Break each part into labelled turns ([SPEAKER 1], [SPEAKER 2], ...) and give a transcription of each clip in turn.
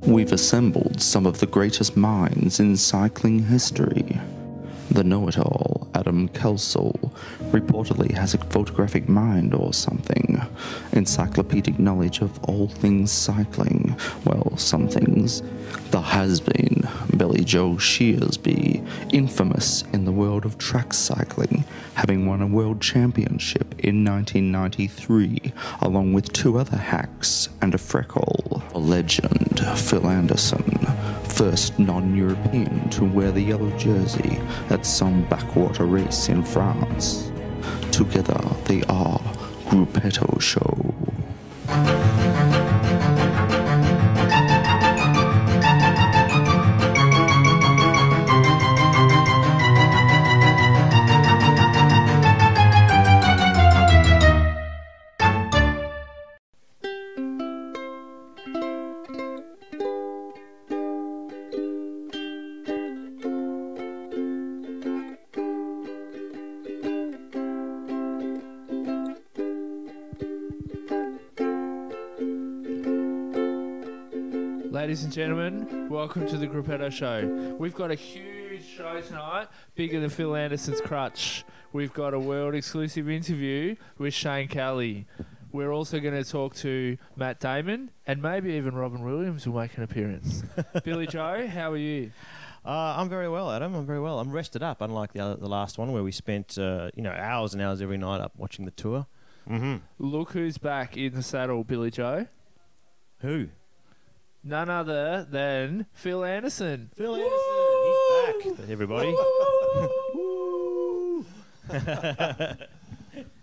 [SPEAKER 1] We've assembled some of the greatest minds in cycling history. The know-it-all, Adam Kelsall, reportedly has a photographic mind or something. Encyclopedic knowledge of all things cycling. Well, some things. The has-been, Billy Joe Shearsby, infamous in the world of track cycling, having won a world championship in 1993, along with two other hacks and a freckle. A legend, Phil Anderson, first non-European to wear the yellow jersey at some backwater race in France. Together they are Grupetto Show.
[SPEAKER 2] Ladies and gentlemen, welcome to the Grupetto Show. We've got a huge show tonight, bigger than Phil Anderson's crutch. We've got a world exclusive interview with Shane Kelly. We're also going to talk to Matt Damon, and maybe even Robin Williams will make an appearance. Billy Joe, how are you?
[SPEAKER 3] I'm very well, Adam. I'm very well. I'm rested up, unlike the last one where we spent hours and hours every night up watching the tour.
[SPEAKER 2] Look who's back in the saddle, Billy Joe.
[SPEAKER 3] Who?
[SPEAKER 2] None other than Phil Anderson.
[SPEAKER 3] Phil Anderson. He's back, everybody.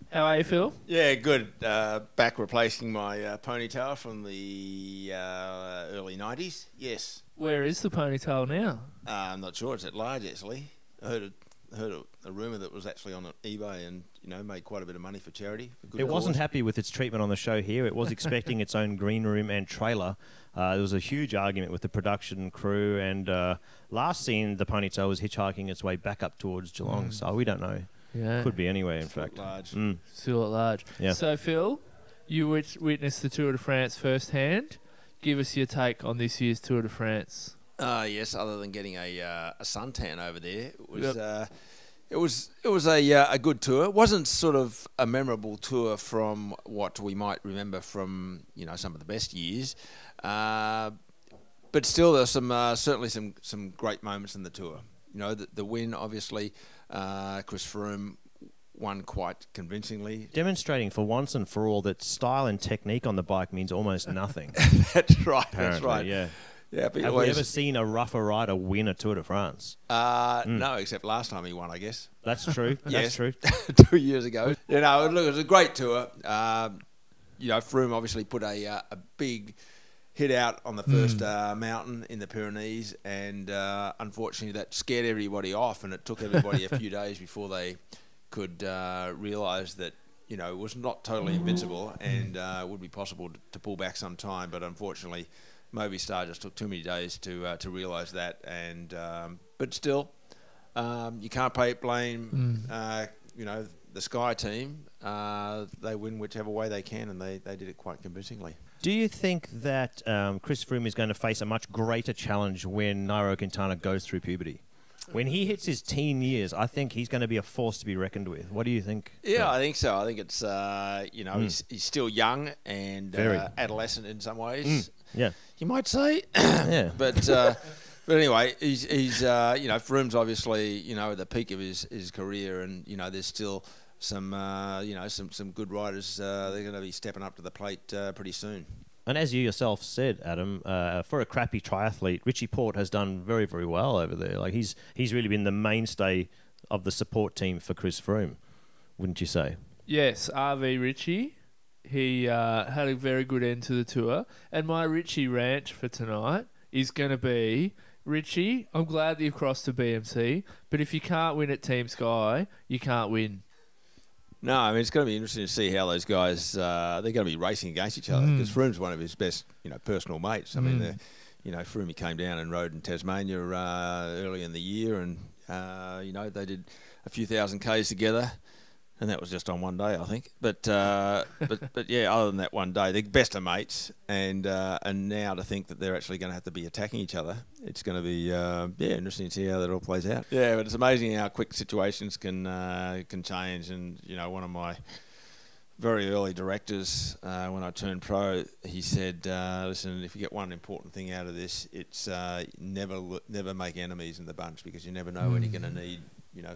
[SPEAKER 2] How are you, Phil?
[SPEAKER 4] Yeah, good. Back replacing my ponytail from the early 90s. Yes.
[SPEAKER 2] Where is the ponytail now?
[SPEAKER 4] I'm not sure. It's at large, actually. I heard a rumour that was actually on eBay and, made quite a bit of money for charity.
[SPEAKER 3] It wasn't happy with its treatment on the show here. It was expecting its own green room and trailer. There was a huge argument with the production crew, and last seen the ponytail was hitchhiking its way back up towards Geelong, so we don't know.
[SPEAKER 2] Yeah.
[SPEAKER 3] Could be anywhere, in fact.
[SPEAKER 4] At large.
[SPEAKER 2] Still at large.
[SPEAKER 3] Yeah.
[SPEAKER 2] So, Phil, you witnessed the Tour de France firsthand. Give us your take on this year's Tour de France.
[SPEAKER 4] Yes, other than getting a suntan over there, it was...
[SPEAKER 2] Yep.
[SPEAKER 4] It was a good tour. It wasn't sort of a memorable tour from what we might remember from some of the best years, but still there's certainly some great moments in the tour. The win, obviously, Chris Froome won quite convincingly,
[SPEAKER 3] demonstrating for once and for all that style and technique on the bike means almost nothing.
[SPEAKER 4] That's right.
[SPEAKER 3] Apparently,
[SPEAKER 4] that's right.
[SPEAKER 3] Yeah.
[SPEAKER 4] Yeah,
[SPEAKER 3] Have we ever seen a rougher rider win a Tour de France?
[SPEAKER 4] No, except last time he won, I guess.
[SPEAKER 3] That's true. That's true.
[SPEAKER 4] 2 years ago. Look, it was a great tour. Froome obviously put a big hit out on the first mountain in the Pyrenees, and unfortunately that scared everybody off, and it took everybody a few days before they could realise that it was not totally invincible and would be possible to pull back some time, but unfortunately Movistar just took too many days to realise that, and but still, you can't blame the Sky team. They win whichever way they can, and they did it quite convincingly.
[SPEAKER 3] Do you think that Chris Froome is going to face a much greater challenge when Nairo Quintana goes through puberty? When he hits his teen years, I think he's going to be a force to be reckoned with. What do you think?
[SPEAKER 4] Yeah, I think so. I think it's he's still young and adolescent in some ways.
[SPEAKER 3] Yeah,
[SPEAKER 4] you might say.
[SPEAKER 3] Yeah,
[SPEAKER 4] but anyway, he's Froome's obviously at the peak of his career, and there's still some good riders. They're going to be stepping up to the plate pretty soon.
[SPEAKER 3] And as you yourself said, Adam, for a crappy triathlete, Richie Porte has done very, very well over there. Like he's really been the mainstay of the support team for Chris Froome, wouldn't you say?
[SPEAKER 2] Yes, RV Richie. He had a very good end to the tour. And my Richie rant for tonight is going to be, Richie, I'm glad that you've crossed to BMC, but if you can't win at Team Sky, you can't win.
[SPEAKER 4] No, I mean, it's going to be interesting to see how those guys, they're going to be racing against each other, because Froome's one of his best, personal mates. I mean, Froome came down and rode in Tasmania early in the year, and, they did a few thousand Ks together. And that was just on one day, I think. But yeah, other than that one day, they're best of mates. And now to think that they're actually going to have to be attacking each other, it's going to be interesting to see how that all plays out. Yeah, but it's amazing how quick situations can change. And one of my very early directors, when I turned pro, he said, "Listen, if you get one important thing out of this, it's never make enemies in the bunch, because you never know when you're going to need."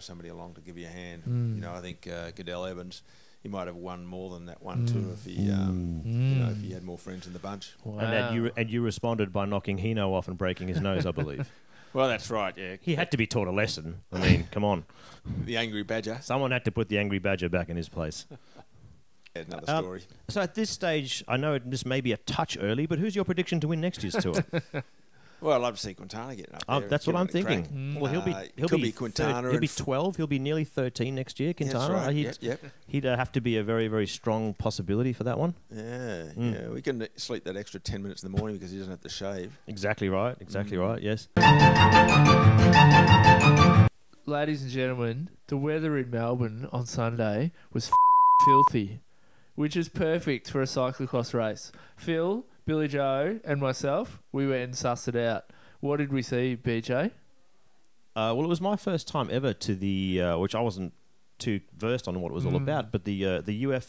[SPEAKER 4] Somebody along to give you a hand. I think Goodell Evans, he might have won more than that one too if he, if he had more friends in the bunch.
[SPEAKER 2] Wow.
[SPEAKER 3] And you responded by knocking Hino off and breaking his nose, I believe.
[SPEAKER 4] Well, that's right. Yeah,
[SPEAKER 3] he had to be taught a lesson. I mean, come on.
[SPEAKER 4] The angry badger.
[SPEAKER 3] Someone had to put the angry badger back in his place.
[SPEAKER 4] Another story.
[SPEAKER 3] So at this stage, I know this may be a touch early, but who's your prediction to win next year's tour?
[SPEAKER 4] Well, I'd love to see Quintana getting up there.
[SPEAKER 3] That's what I'm thinking. Well, he'll be Quintana. He'll be 12. He'll be nearly 13 next year. Quintana.
[SPEAKER 4] That's right.
[SPEAKER 3] He'd have to be a very, very strong possibility for that one.
[SPEAKER 4] Yeah. We can sleep that extra 10 minutes in the morning because he doesn't have to shave.
[SPEAKER 3] Exactly right. Right. Yes.
[SPEAKER 2] Ladies and gentlemen, the weather in Melbourne on Sunday was filthy, which is perfect for a cyclocross race. Phil, Billy Joe and myself, we went and sussed it out. What did we see, BJ?
[SPEAKER 3] Well, it was my first time ever to the, which I wasn't too versed on what it was all about, but the I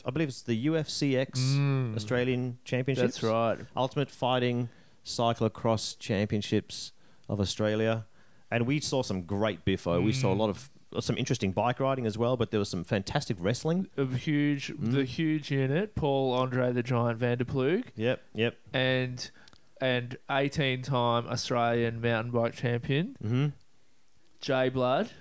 [SPEAKER 3] believe it's the UFCX Australian Championships.
[SPEAKER 2] That's right.
[SPEAKER 3] Ultimate Fighting Cyclocross Championships of Australia. And we saw some great biffo. We saw a lot of some interesting bike riding as well, but there was some fantastic wrestling.
[SPEAKER 2] The huge unit, Paul Andre the Giant van der Ploeg.
[SPEAKER 3] Yep.
[SPEAKER 2] And 18-time Australian mountain bike champion, Jay Blood.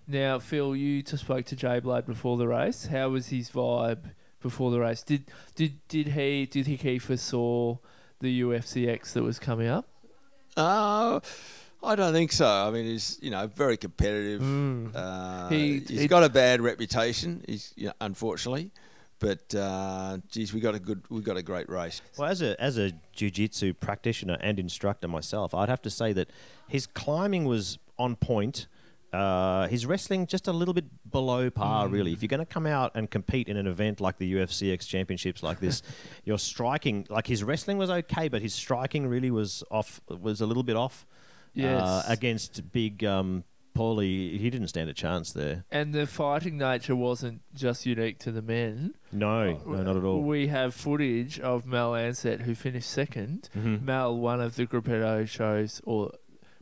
[SPEAKER 2] Now, Phil, you spoke to Jay Blood before the race. How was his vibe before the race? Did he think he foresaw the UFCX that was coming up?
[SPEAKER 4] I don't think so. I mean, he's very competitive. He's got a bad reputation. He's unfortunately, but we got a great race.
[SPEAKER 3] Well, as a jiu-jitsu practitioner and instructor myself, I'd have to say that his climbing was on point. His wrestling just a little bit below par, really. If you're going to come out and compete in an event like the UFCX Championships like this, your striking, like his wrestling was okay, but his striking really was a little bit off.
[SPEAKER 2] Yes.
[SPEAKER 3] Against big Paulie, he didn't stand a chance there.
[SPEAKER 2] And the fighting nature wasn't just unique to the men.
[SPEAKER 3] No, not at all.
[SPEAKER 2] We have footage of Mel Ansett, who finished second. Mel, one of the Grupetto shows, or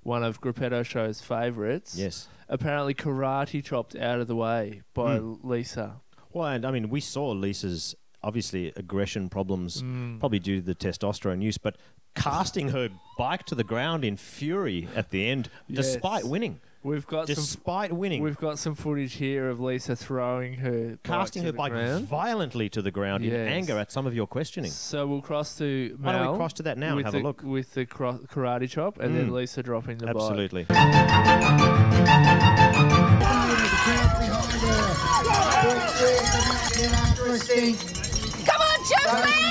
[SPEAKER 2] one of Grupetto show's favourites.
[SPEAKER 3] Yes.
[SPEAKER 2] Apparently karate chopped out of the way by Lisa.
[SPEAKER 3] Well, and I mean, we saw Lisa's obviously aggression problems, probably due to the testosterone use, but casting her bike to the ground in fury at the end, despite winning.
[SPEAKER 2] We've got some footage here of Lisa throwing her
[SPEAKER 3] casting her bike violently to the ground in anger at some of your questioning.
[SPEAKER 2] So we'll cross to Mel.
[SPEAKER 3] Why don't we cross to that now and have a look
[SPEAKER 2] with the karate chop, and then Lisa dropping the bike.
[SPEAKER 3] Absolutely.
[SPEAKER 5] Come on, Josie!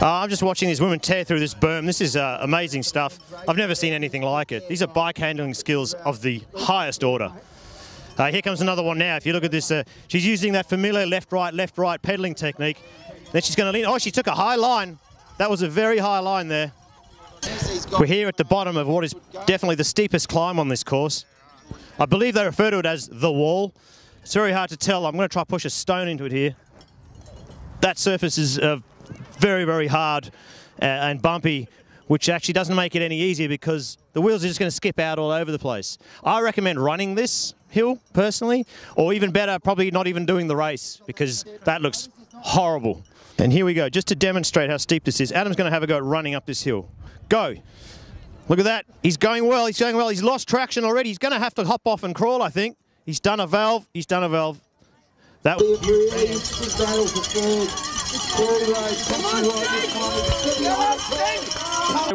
[SPEAKER 3] I'm just watching these women tear through this berm. This is amazing stuff. I've never seen anything like it. These are bike handling skills of the highest order. Here comes another one now. If you look at this, she's using that familiar left-right pedaling technique. Then she's going to lean. Oh, she took a high line. That was a very high line there. We're here at the bottom of what is definitely the steepest climb on this course. I believe they refer to it as the wall. It's very hard to tell. I'm going to try to push a stone into it here. That surface is very, very hard and bumpy, which actually doesn't make it any easier because the wheels are just going to skip out all over the place. I recommend running this hill, personally, or even better, probably not even doing the race because that looks horrible. And here we go, just to demonstrate how steep this is. Adam's going to have a go at running up this hill. Go. Look at that. He's going well. He's going well. He's lost traction already. He's going to have to hop off and crawl, I think. He's done a valve. He's done a valve. That.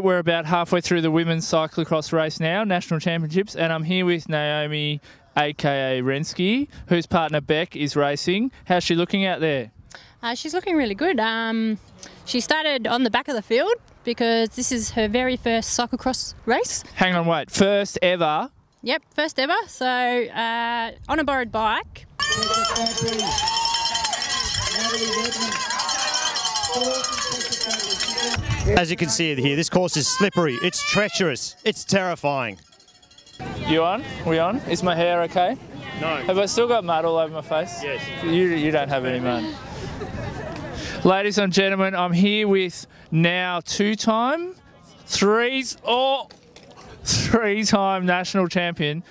[SPEAKER 2] We're about halfway through the women's cyclocross race now, national championships, and I'm here with Naomi, aka Rensky, whose partner Beck is racing. How's she looking out there?
[SPEAKER 6] She's looking really good. She started on the back of the field, because this is her very first cyclocross race.
[SPEAKER 2] Hang on, wait. First ever?
[SPEAKER 6] Yep, first ever. So on a borrowed bike.
[SPEAKER 3] As you can see here, this course is slippery, it's treacherous, it's terrifying.
[SPEAKER 2] You on? We on? Is my hair okay?
[SPEAKER 3] No.
[SPEAKER 2] Have I still got mud all over my face?
[SPEAKER 3] Yes.
[SPEAKER 2] You don't have any mud. Ladies and gentlemen, I'm here with now three-time national champion,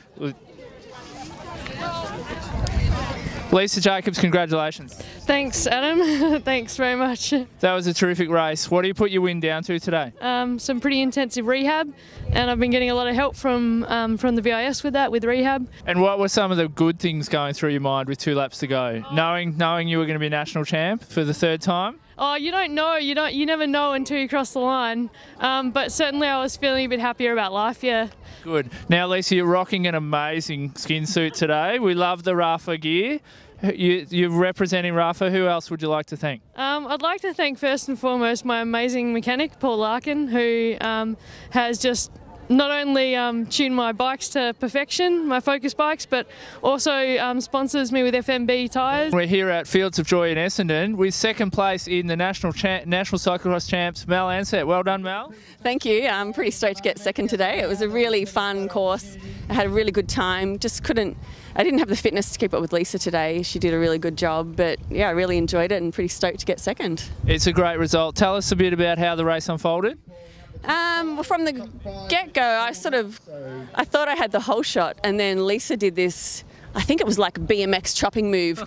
[SPEAKER 2] Lisa Jacobs. Congratulations.
[SPEAKER 7] Thanks, Adam. Thanks very much.
[SPEAKER 2] That was a terrific race. What do you put your win down to today?
[SPEAKER 7] Some pretty intensive rehab, and I've been getting a lot of help from the VIS with rehab.
[SPEAKER 2] And what were some of the good things going through your mind with 2 laps to go? Knowing you were going to be national champ for the 3rd time?
[SPEAKER 7] Oh, you don't know. You never know until you cross the line. But certainly I was feeling a bit happier about life, yeah.
[SPEAKER 2] Good. Now, Lisa, you're rocking an amazing skin suit today. We love the Rafa gear. You're representing Rafa. Who else would you like to thank?
[SPEAKER 7] I'd like to thank first and foremost my amazing mechanic, Paul Larkin, who has just not only tuned my bikes to perfection, my Focus bikes, but also sponsors me with FMB tyres.
[SPEAKER 2] We're here at Fields of Joy in Essendon with 2nd place in the National Cyclocross Champs, Mel Ansett. Well done, Mel.
[SPEAKER 8] Thank you. I'm pretty stoked to get 2nd today. It was a really fun course. I had a really good time. I didn't have the fitness to keep up with Lisa today. She did a really good job, but yeah, I really enjoyed it and pretty stoked to get 2nd.
[SPEAKER 2] It's a great result. Tell us a bit about how the race unfolded.
[SPEAKER 8] From the get-go, I thought I had the whole shot, and then Lisa did this, I think it was like a BMX chopping move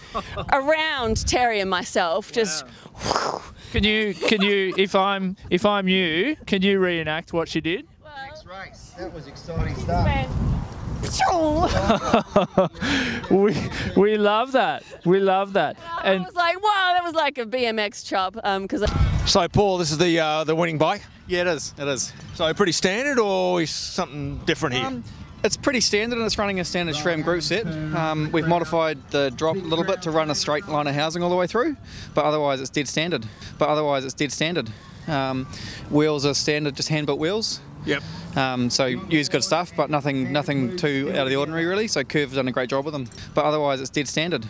[SPEAKER 8] around Terry and myself. Just.
[SPEAKER 2] Wow. Can you, if I'm you, can you reenact what she did?
[SPEAKER 9] Next race. That was exciting stuff.
[SPEAKER 2] we love that. We love that.
[SPEAKER 8] And I was like, wow, that was like a BMX chop.
[SPEAKER 4] So, Paul, this is the winning bike?
[SPEAKER 10] Yeah, it is. It is.
[SPEAKER 4] So, pretty standard, or is something different here?
[SPEAKER 10] It's pretty standard, and it's running a standard SRAM group set. We've modified the drop a little bit to run a straight line of housing all the way through, but otherwise it's dead standard. Wheels are standard, just hand-built wheels.
[SPEAKER 4] Yep.
[SPEAKER 10] So use good stuff, but nothing too out of the ordinary really. So Curve's done a great job with them. But otherwise, it's dead standard.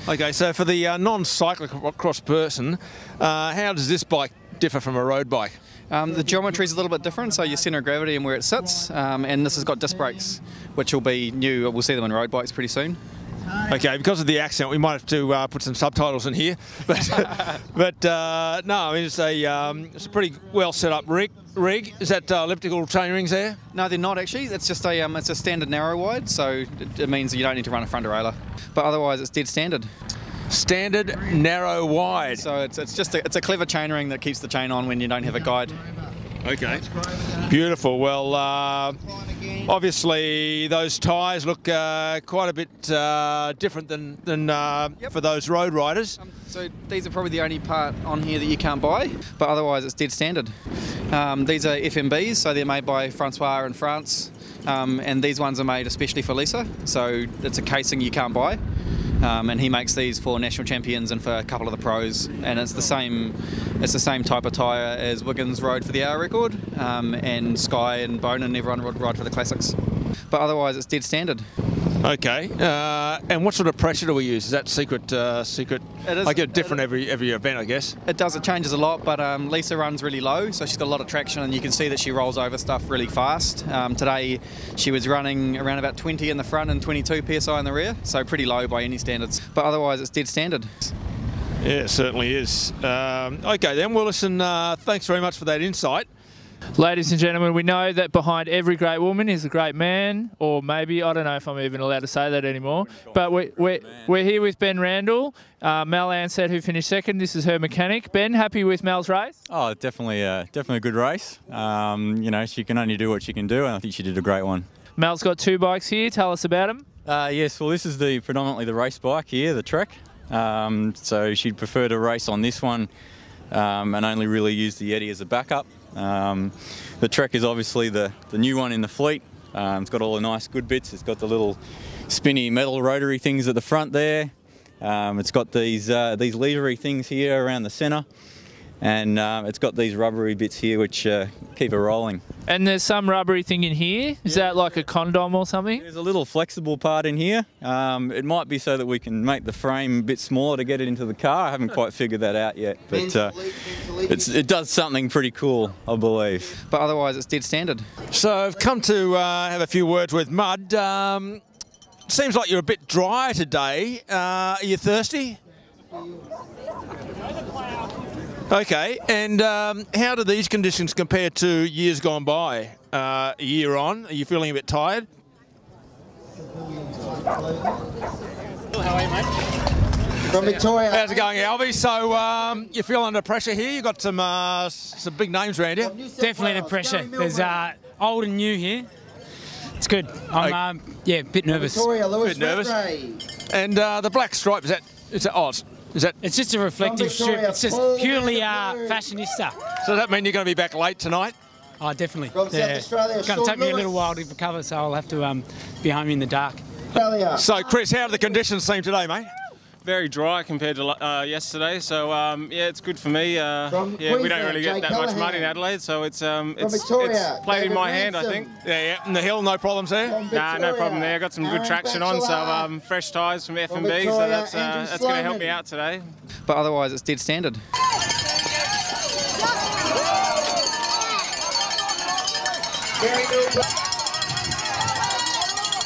[SPEAKER 4] Okay, so for the non-cyclocross person, how does this bike differ from a road bike?
[SPEAKER 10] The geometry is a little bit different, so your centre of gravity and where it sits, and this has got disc brakes, which will be new. We'll see them in road bikes pretty soon.
[SPEAKER 4] Okay, because of the accent, we might have to put some subtitles in here, but no, I mean it's a pretty well set up rig. Is that elliptical chain rings there?
[SPEAKER 10] No, they're not actually. It's just it's a standard narrow wide, so it means you don't need to run a front derailleur. But otherwise, it's dead standard.
[SPEAKER 4] Standard narrow wide.
[SPEAKER 10] So it's a clever chain ring that keeps the chain on when you don't have a guide.
[SPEAKER 4] Okay, beautiful. Well, obviously those tyres look quite a bit different than for those road riders.
[SPEAKER 10] So these are probably the only part on here that you can't buy, but otherwise it's dead standard. These are FMBs, so they're made by Francois in France, and these ones are made especially for Lisa. So it's a casing you can't buy. And he makes these for national champions and for a couple of the pros, and it's the same type of tyre as Wiggins rode for the hour record, and Sky and Bone and everyone would ride for the classics. But otherwise it's dead standard.
[SPEAKER 4] Okay, and what sort of pressure do we use? Is that secret?
[SPEAKER 10] It is.
[SPEAKER 4] I get different every event, I guess.
[SPEAKER 10] It does. It changes a lot, but Lisa runs really low, so she's got a lot of traction, and you can see that she rolls over stuff really fast. Today, she was running around about 20 in the front and 22 psi in the rear, so pretty low by any standards. But otherwise, it's dead standard.
[SPEAKER 4] Yeah, it certainly is. Okay, then we'll listen. Thanks very much for that insight.
[SPEAKER 2] Ladies and gentlemen, we know that behind every great woman is a great man, or maybe, I don't know if I'm even allowed to say that anymore, but we're here with Ben Randall, Mel Ansett, who finished 2nd. This is her mechanic. Ben, happy with Mel's race?
[SPEAKER 11] Oh, definitely a good race. She can only do what she can do, and I think she did a great one.
[SPEAKER 2] Mel's got 2 bikes here. Tell us about them.
[SPEAKER 11] Yes, well, this is predominantly the race bike here, the Trek. So she'd prefer to race on this one and only really use the Yeti as a backup. The Trek is obviously the new one in the fleet. It's got all the nice good bits. It's got the little spinny metal rotary things at the front there. It's got these leadery things here around the centre. and it's got these rubbery bits here which keep it rolling.
[SPEAKER 2] And there's some rubbery thing in here. Is that like a condom or something?
[SPEAKER 11] There's a little flexible part in here. It might be so that we can make the frame a bit smaller to get it into the car. I haven't quite figured that out yet, but it does something pretty cool, I believe.
[SPEAKER 10] But otherwise, it's dead standard.
[SPEAKER 4] So I've come to have a few words with Mud. Seems like you're a bit dry today. Are you thirsty? Okay, and how do these conditions compare to years gone by? A year on, are you feeling a bit tired?
[SPEAKER 9] How are you, mate? From Victoria.
[SPEAKER 4] How's it going, Alvy? So you feel under pressure here? You've got some big names around you.
[SPEAKER 12] Definitely the pressure. There's old and new here. It's good. I'm yeah, a bit nervous.
[SPEAKER 9] Victoria, Lewis,
[SPEAKER 4] bit nervous. And the black stripe, is that
[SPEAKER 12] It's just a reflective strip. It's just purely fashionista.
[SPEAKER 4] So does that mean you're going to be back late tonight?
[SPEAKER 12] Oh, definitely.
[SPEAKER 9] From South Australia,
[SPEAKER 12] It's going to take me a little while to recover, so I'll have to be home in the dark.
[SPEAKER 4] So, Chris, how do the conditions seem today, mate?
[SPEAKER 13] Very dry compared to yesterday, so yeah, it's good for me. Yeah, we don't really get that much mud in Adelaide, so it's played in my hand, I think.
[SPEAKER 4] Yeah, and the hill, no problems there?
[SPEAKER 13] Nah, no problem there. Got some good traction on, so fresh tyres from F&B, so that's going to help me out today.
[SPEAKER 10] But otherwise, it's dead standard.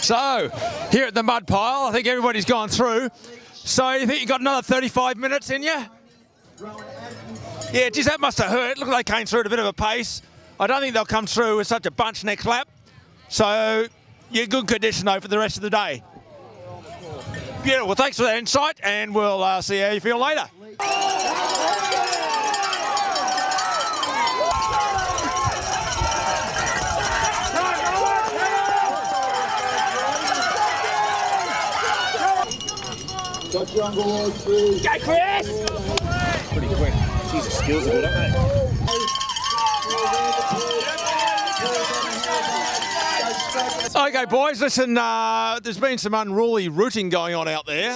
[SPEAKER 4] So, here at the mud pile, I think everybody's gone through. So, you think you got another 35 minutes in you? Yeah, geez, that must have hurt. Look like they came through at a bit of a pace. I don't think they'll come through with such a bunch next lap. So, you're in good condition, though, for the rest of the day. Beautiful. Well, thanks for that insight, and we'll see how you feel later.
[SPEAKER 9] Got your Uncle through.
[SPEAKER 3] Go, Chris! Pretty quick. Jesus, skills are good, aren't they?
[SPEAKER 4] Okay, boys, listen, there's been some unruly rooting going on out there.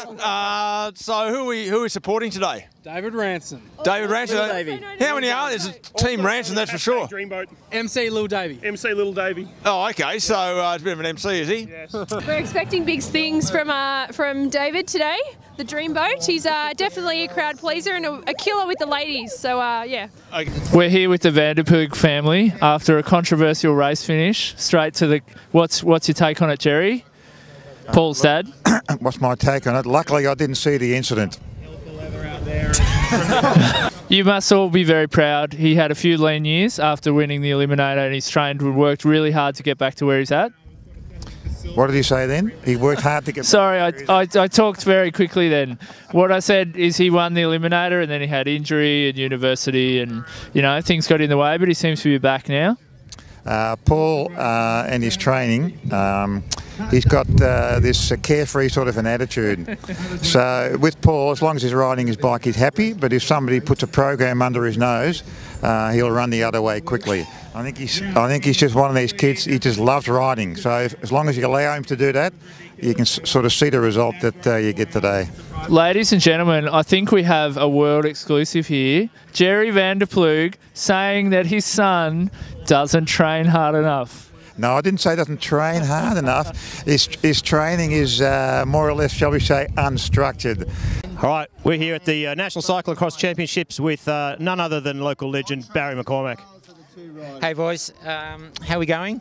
[SPEAKER 4] So who are we supporting today?
[SPEAKER 12] David Ranson.
[SPEAKER 4] David Ranson.
[SPEAKER 12] Davey.
[SPEAKER 4] How many are there? There's a Team Ranson, that's for sure.
[SPEAKER 14] Dreamboat.
[SPEAKER 12] MC Lil Davey.
[SPEAKER 14] MC Little Davey.
[SPEAKER 4] Oh, okay, so it's a bit of an MC, is he?
[SPEAKER 14] Yes.
[SPEAKER 15] We're expecting big things from David today, the Dreamboat. He's definitely a crowd pleaser and a killer with the ladies, so yeah.
[SPEAKER 4] Okay.
[SPEAKER 2] We're here with the Vanderpoog family after a controversial race finish. Straight to the what's your take on it, Jerry? Paul's dad.
[SPEAKER 16] What's my take on it? Luckily, I didn't see the incident.
[SPEAKER 2] You must all be very proud. He had a few lean years after winning the Eliminator, and he's trained and worked really hard to get back to where he's at.
[SPEAKER 16] What did he say then? He worked hard to get...
[SPEAKER 2] Sorry, I talked very quickly then. What I said is he won the Eliminator and then he had injury and university and, you know, things got in the way, but he seems to be back now.
[SPEAKER 16] Paul and his training, he's got this carefree sort of an attitude. So with Paul, as long as he's riding his bike, he's happy, but if somebody puts a program under his nose, he'll run the other way quickly. I think he's just one of these kids, he just loves riding. So as long as you allow him to do that, you can sort of see the result that you get today.
[SPEAKER 2] Ladies and gentlemen, I think we have a world exclusive here. Jerry Vanderpoog saying that his son doesn't train hard enough.
[SPEAKER 16] No, I didn't say doesn't train hard enough. His training is more or less, shall we say, unstructured.
[SPEAKER 3] All right, we're here at the National Cyclocross Championships with none other than local legend Barry McCormack.
[SPEAKER 17] Hey boys, how are we going?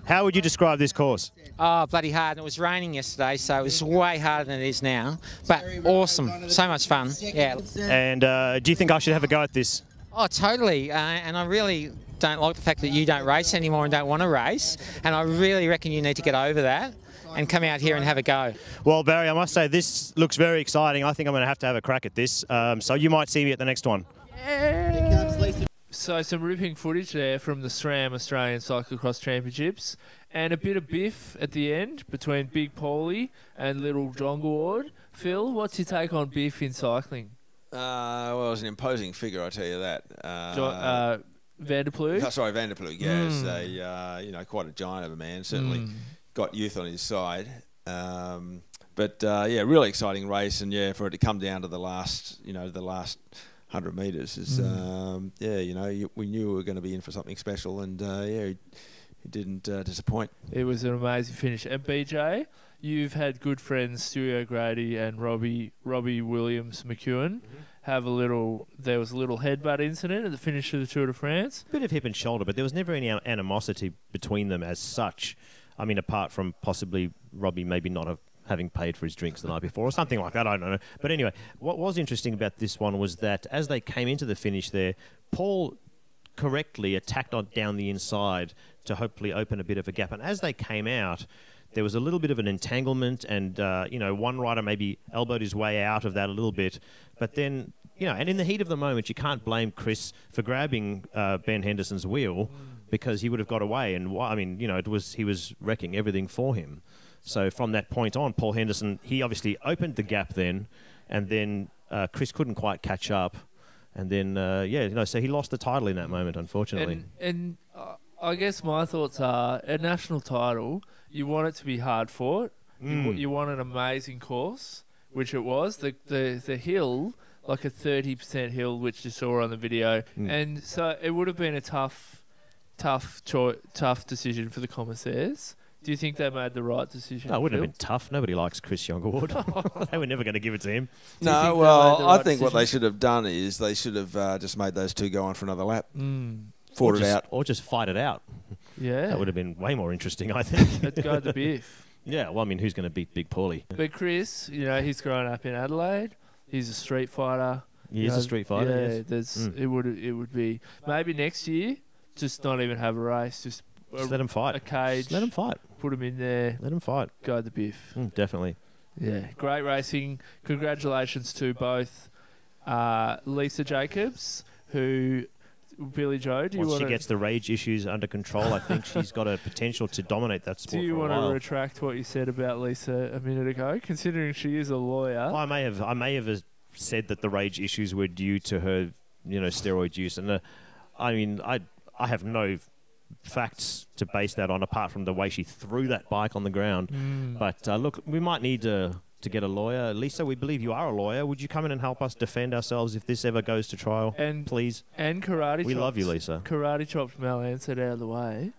[SPEAKER 3] How would you describe this course?
[SPEAKER 17] Oh, bloody hard. It was raining yesterday, so it was way harder than it is now. But awesome. So much fun. Yeah.
[SPEAKER 3] And do you think I should have a go at this?
[SPEAKER 17] Oh, totally. And I really don't like the fact that you don't race anymore and don't want to race. And I really reckon you need to get over that and come out here and have a go.
[SPEAKER 3] Well, Barry, I must say this looks very exciting. I think I'm going to have a crack at this. So you might see me at the next one.
[SPEAKER 2] So some ripping footage there from the SRAM Australian Cyclocross Championships and a bit of biff at the end between Big Paulie and Little John Ward. Phil, what's your take on biff in cycling?
[SPEAKER 4] Well, it was an imposing figure, I tell you that.
[SPEAKER 2] Vanderpoog?
[SPEAKER 4] Oh, sorry, Vanderpoog, yeah. It's quite a giant of a man, certainly got youth on his side. But yeah, really exciting race, and yeah, for it to come down to the last 100 metres. Is we knew we were going to be in for something special, and he didn't disappoint.
[SPEAKER 2] It was an amazing finish. And BJ, you've had good friends Stewie O'Grady and Robbie Williams McEwen. There was a little headbutt incident at the finish of the Tour de France.
[SPEAKER 3] Bit of hip and shoulder, but there was never any animosity between them as such. I mean, apart from possibly Robbie maybe not having paid for his drinks the night before or something like that, I don't know. But anyway, what was interesting about this one was that as they came into the finish there, Paul correctly attacked down the inside to hopefully open a bit of a gap. And as they came out, there was a little bit of an entanglement, and one rider maybe elbowed his way out of that a little bit. But then, and in the heat of the moment, you can't blame Chris for grabbing Ben Henderson's wheel because he would have got away. And he was wrecking everything for him. So from that point on, Paul Henderson, he obviously opened the gap then, and then Chris couldn't quite catch up. And then, so he lost the title in that moment, unfortunately.
[SPEAKER 2] And I guess my thoughts are, a national title, you want it to be hard fought. You want an amazing course, which it was. The hill, like a 30% hill, which you saw on the video. And so it would have been a tough decision for the commissaires. Do you think they made the right decision?
[SPEAKER 3] No, it wouldn't have been tough. Nobody likes Chris Youngwood. They were never going to give it to him.
[SPEAKER 4] No, well, I think what they should have done is they should have just made those two go on for another lap. Fought it out.
[SPEAKER 3] Or just fight it out.
[SPEAKER 2] Yeah.
[SPEAKER 3] That would have been way more interesting, I think.
[SPEAKER 2] Let's go to Biff.
[SPEAKER 3] Yeah, well, I mean, who's going to beat Big Paulie?
[SPEAKER 2] But Chris, he's grown up in Adelaide. He's a street fighter.
[SPEAKER 3] He is a street fighter,
[SPEAKER 2] yes. It would be maybe next year, just not even have a race, just
[SPEAKER 3] let him fight.
[SPEAKER 2] A cage.
[SPEAKER 3] Just let him fight.
[SPEAKER 2] Put him in there.
[SPEAKER 3] Let him fight.
[SPEAKER 2] Go the Biff.
[SPEAKER 3] Definitely.
[SPEAKER 2] Yeah. Great racing. Congratulations to both Lisa Jacobs, who Billy Joe.
[SPEAKER 3] Once she gets the rage issues under control, I think she's got a potential to dominate that sport.
[SPEAKER 2] Do you
[SPEAKER 3] want
[SPEAKER 2] to retract what you said about Lisa a minute ago, considering she is a lawyer?
[SPEAKER 3] Well, I may have said that the rage issues were due to her, steroid use, and I have no facts to base that on apart from the way she threw that bike on the ground. But look, we might need to get a lawyer. Lisa, we believe you are a lawyer. Would you come in and help us defend ourselves if this ever goes to trial?
[SPEAKER 2] And
[SPEAKER 3] please.
[SPEAKER 2] And karate.
[SPEAKER 3] We love you, Lisa.
[SPEAKER 2] Karate chopped Mel Ansett out of the way.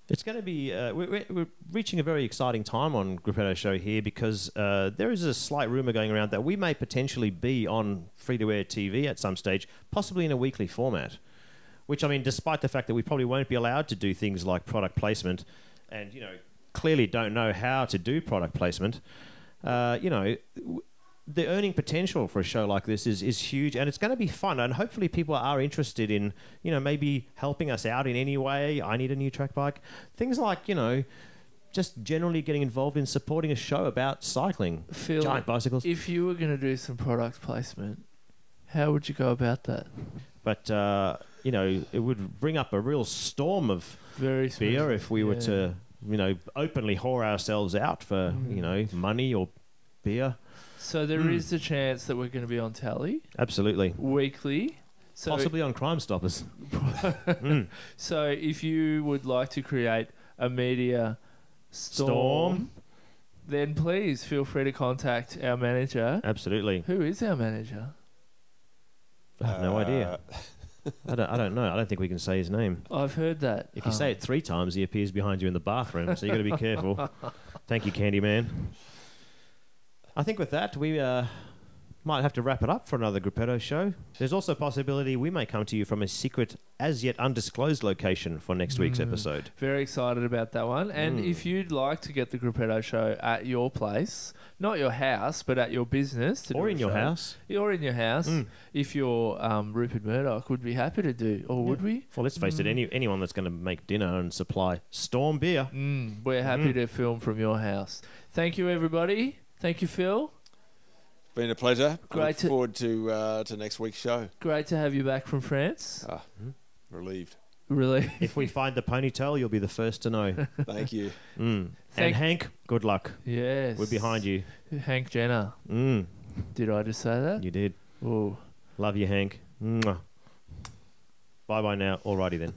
[SPEAKER 3] It's going to be... we're reaching a very exciting time on Grupetto Show here because there is a slight rumour going around that we may potentially be on free-to-air TV at some stage, possibly in a weekly format. Which, I mean, despite the fact that we probably won't be allowed to do things like product placement and, clearly don't know how to do product placement, the earning potential for a show like this is huge, and it's going to be fun, and hopefully people are interested in, maybe helping us out in any way. I need a new track bike. Things like, just generally getting involved in supporting a show about cycling,
[SPEAKER 2] Phil,
[SPEAKER 3] giant bicycles.
[SPEAKER 2] If you were going to do some product placement, how would you go about that?
[SPEAKER 3] But, it would bring up a real storm of beer if we were to, openly whore ourselves out for, money or beer.
[SPEAKER 2] So there is a chance that we're going to be on telly?
[SPEAKER 3] Absolutely.
[SPEAKER 2] Weekly? So
[SPEAKER 3] possibly on Crime Stoppers.
[SPEAKER 2] So if you would like to create a media storm, then please feel free to contact our manager.
[SPEAKER 3] Absolutely.
[SPEAKER 2] Who is our manager?
[SPEAKER 3] I have no idea. I don't know. I don't think we can say his name.
[SPEAKER 2] I've heard that.
[SPEAKER 3] If you say it 3 times, he appears behind you in the bathroom, so you've got to be careful. Thank you, Candyman. I think with that, we might have to wrap it up for another Grupetto show. There's also a possibility we may come to you from a secret, as yet undisclosed location for next week's episode.
[SPEAKER 2] Very excited about that one. And if you'd like to get the Grupetto show at your place, not your house, but at your business.
[SPEAKER 3] Or in your house.
[SPEAKER 2] Or in your house. If you're Rupert Murdoch, would be happy to do. Or would we?
[SPEAKER 3] Well, let's face it, anyone that's going to make dinner and supply Storm beer.
[SPEAKER 2] We're happy to film from your house. Thank you, everybody. Thank you, Phil.
[SPEAKER 4] Been a pleasure. Look forward to next week's show.
[SPEAKER 2] Great to have you back from France.
[SPEAKER 4] Relieved.
[SPEAKER 2] Really?
[SPEAKER 3] If we find the ponytail, you'll be the first to know.
[SPEAKER 4] Thank you.
[SPEAKER 3] And Hank, good luck.
[SPEAKER 2] Yes.
[SPEAKER 3] We're behind you.
[SPEAKER 2] Hank Jenner. Did I just say that?
[SPEAKER 3] You did.
[SPEAKER 2] Oh.
[SPEAKER 3] Love you, Hank. Mwah. Bye-bye now. Alrighty then.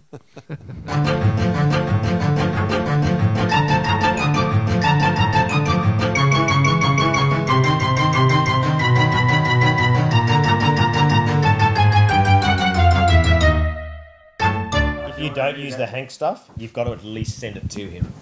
[SPEAKER 3] the Hank stuff, you've got to at least send it to him.